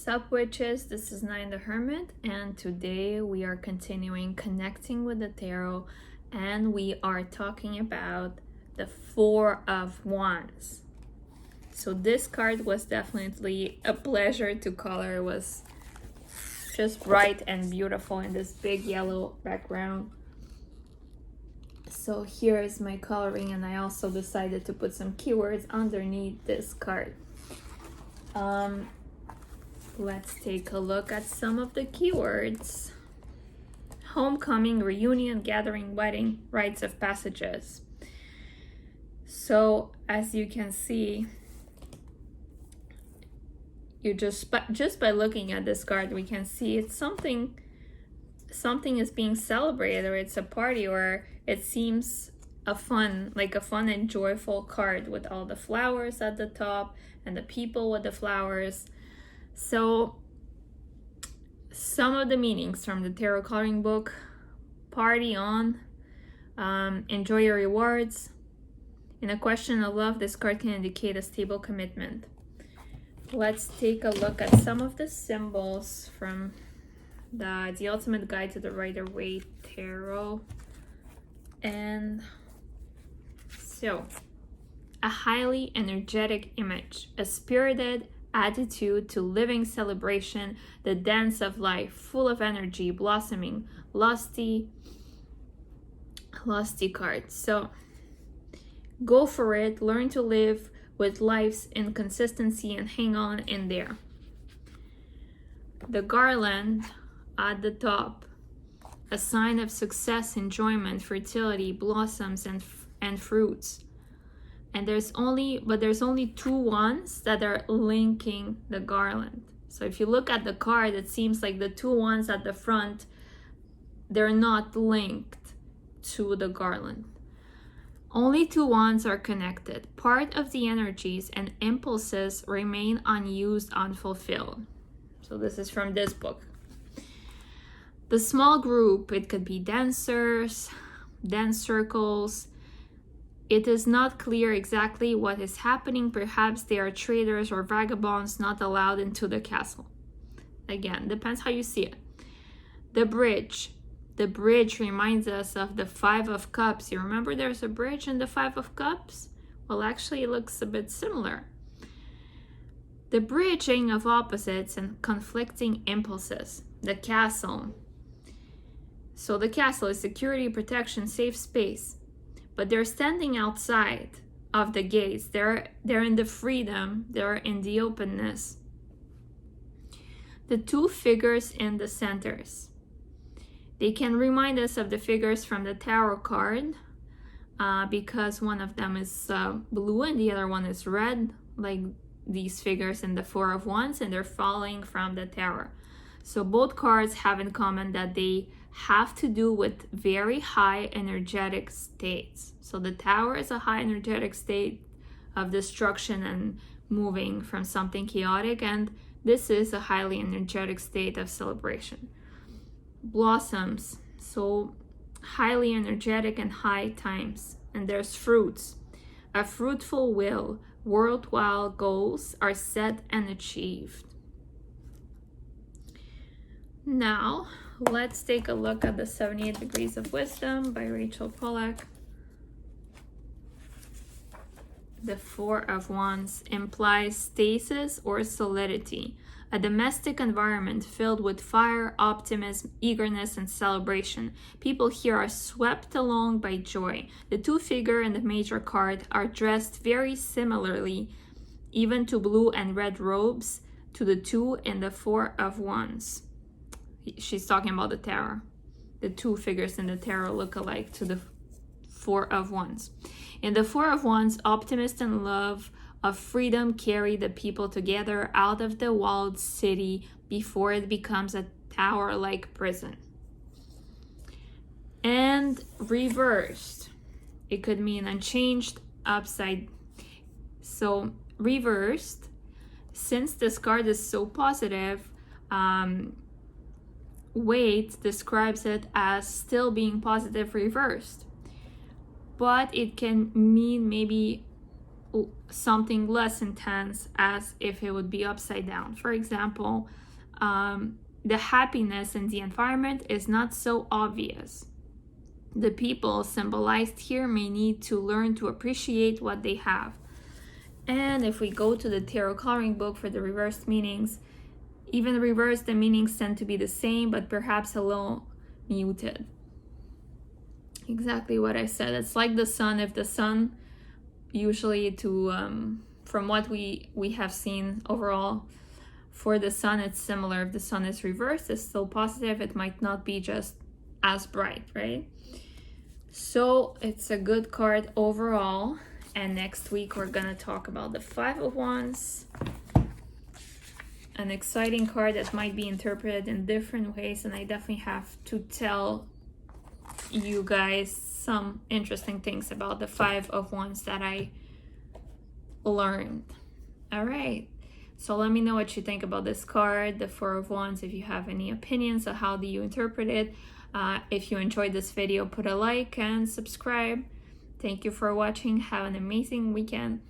Sup witches, this is Nine the Hermit, and today we are continuing connecting with the tarot, and we are talking about the Four of Wands. So this card was definitely a pleasure to color. It was just bright and beautiful in this big yellow background. So here is my coloring, and I also decided to put some keywords underneath this card. Let's take a look at some of the keywords. Homecoming, reunion, gathering, wedding, rites of passages. So as you can see, you just by looking at this card, we can see it's something is being celebrated, or it's a party, or it seems a fun and joyful card with all the flowers at the top and the people with the flowers. So some of the meanings from the tarot coloring book: party on, enjoy your rewards. In a question of love, this card can indicate a stable commitment. Let's take a look at some of the symbols from the Ultimate Guide to the Rider-Waite Tarot. And so, a highly energetic image, a spirited attitude to living celebration, the dance of life, full of energy, blossoming, lusty card. So go for it, learn to live with life's inconsistency and hang on in there. The garland at the top, a sign of success, enjoyment, fertility, blossoms and fruits. And there's only two wands that are linking the garland. So if you look at the card, it seems like the two wands at the front, they're not linked to the garland. Only two wands are connected. Part of the energies and impulses remain unused, unfulfilled. So this is from this book. The small group, it could be dancers, dance circles. It is not clear exactly what is happening. Perhaps they are traders or vagabonds not allowed into the castle. Again, depends how you see it. The bridge. The bridge reminds us of the Five of Cups. You remember there's a bridge in the Five of Cups? Well, actually, it looks a bit similar. The bridging of opposites and conflicting impulses. The castle. So the castle is security, protection, safe space. But they're standing outside of the gates. They're in the freedom. They're in the openness. The two figures in the centers. They can remind us of the figures from the tarot card because one of them is blue and the other one is red, like these figures in the Four of Wands, and they're falling from the tarot. So both cards have in common that they have to do with very high energetic states. So the Tower is a high energetic state of destruction and moving from something chaotic, and this is a highly energetic state of celebration. Blossoms, so highly energetic and high times. And there's fruits. A fruitful will, worthwhile goals are set and achieved. Now, let's take a look at the 78 Degrees of Wisdom by Rachel Pollack. The Four of Wands implies stasis or solidity, a domestic environment filled with fire, optimism, eagerness, and celebration. People here are swept along by joy. The two figures in the major card are dressed very similarly, even to blue and red robes, to the two in the Four of Wands. She's talking about the tarot. The two figures in the tarot look alike to the Four of Wands. In the Four of Wands, optimism and love of freedom carry the people together out of the walled city before it becomes a tower-like prison. And reversed, it could mean unchanged, upside. So reversed, since this card is so positive, Waite describes it as still being positive reversed. But it can mean maybe something less intense as if it would be upside down. For example, the happiness in the environment is not so obvious. The people symbolized here may need to learn to appreciate what they have. And if we go to the tarot coloring book for the reversed meanings, even reversed, the meanings tend to be the same, but perhaps a little muted. Exactly what I said. It's like the sun. If the sun, usually from what we have seen overall, for the sun, it's similar. If the sun is reversed, it's still positive. It might not be just as bright, right? So it's a good card overall. And next week we're gonna talk about the Five of Wands, an exciting card that might be interpreted in different ways, and I definitely have to tell you guys some interesting things about the Five of Wands that I learned. All right, so let me know what you think about this card, the Four of Wands. If you have any opinions on how do you interpret it. If you enjoyed this video, put a like and subscribe. Thank you for watching. Have an amazing weekend.